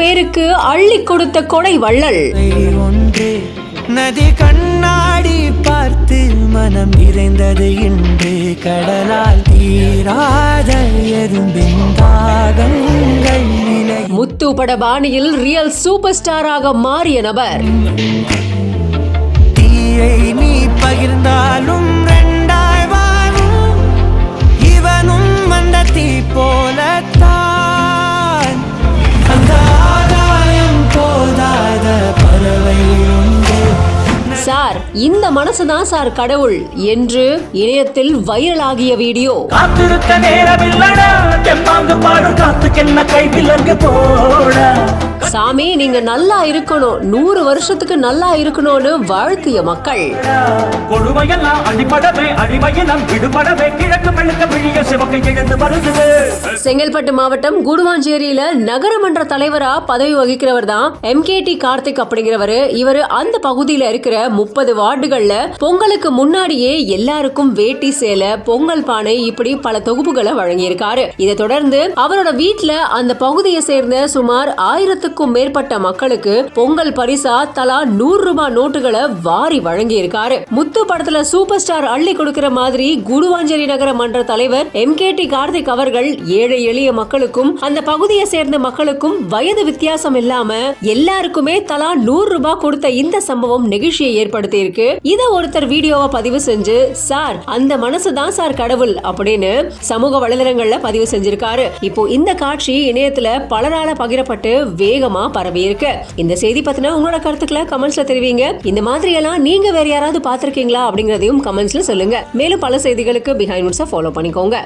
பேருக்கு அள்ளி கொடுத்த கொடை வள்ளல். நதி கண்ணாடி பார்த்து மனம் நிறைந்தது இன்று கடலால் தீராத எறும்பின் தாகங்கள். முத்து பட பாணியில் ரியல் சூப்பர் ஸ்டாராக மாறிய நபர். தீயை நீ பகிர்ந்தாலும் ரெண்டாய் வாழும் இவனும் வந்த தீ போலத்தான். அந்த ஆதாயம் போதாத பறவை சார், இந்த மனசுதான் சார் கடவுள் என்று இணையத்தில் வைரலாகிய வீடியோ. சாமி, நீங்க நல்லா இருக்கணும், 100 வருஷத்துக்கு நல்லா இருக்கணும்னு வாழ்த்திய மக்கள். செங்கல்பட்டு மாவட்டம் கூடுவாஞ்சேரியில நகரமன்ற தலைவரா பதவி வகிக்கிறவர் தான் MKT கார்த்திக் அப்படிங்கிறவரு. இவரு அந்த பகுதியில இருக்கிற 30 வார்டுகள்ல பொங்கலுக்கு முன்னாடியே எல்லாருக்கும் வேட்டி சேலை, பொங்கல் பானை இப்படி பல தொகுப்புகளை வழங்கியிருக்காரு. இதை தொடர்ந்து அவரோட வீட்டுல அந்த பகுதியை சேர்ந்த சுமார் 1000க்கும் மேற்பட்ட மக்களுக்கு பொங்கல் பரிசா தலா 100 ரூபாய் நோட்டுகளை வாரி வழங்கி இருக்காரு. முத்து படத்துல சூப்பர் ஸ்டார் அள்ளி கொடுக்கிற மாதிரி கூடுவாஞ்சேரி நகர மன்ற தலைவர் MKT கார்த்திக் அவர்கள் ஏழை எளிய மக்களுக்கும் அந்த பகுதியை சேர்ந்த மக்களுக்கும் வயது வித்தியாசம் இல்லாம எல்லாருக்குமே தலா 100 ரூபாய் கொடுத்த இந்த சம்பவம் நெகிழ்ச்சியை ஏற்படுத்தி இருக்கு. இத ஒருத்தர் வீடியோவை பதிவு செஞ்சு, சார் அந்த மனசுதான் சார் கடவுள் அப்படின்னு சமூக வலைதளங்கள்ல பதிவு செஞ்சிருக்காரு. இப்போ இந்த காட்சி இணையத்துல பலரால பகிரப்பட்டு வேகமா பரவி இருக்கு. இந்த செய்தி பத்தின உங்களோட கருத்துக்களை கமெண்ட்ஸ்ல தெரிவிங்க. இந்த மாதிரி எல்லாம் நீங்க வேற யாராவது பாத்திருக்கீங்களா அப்படிங்கறதையும் கமெண்ட்ஸ்ல சொல்லுங்க. மேலும் பல செய்திகளுக்கு பிஹைண்ட் ஃபாலோ பண்ணிக்கோங்க.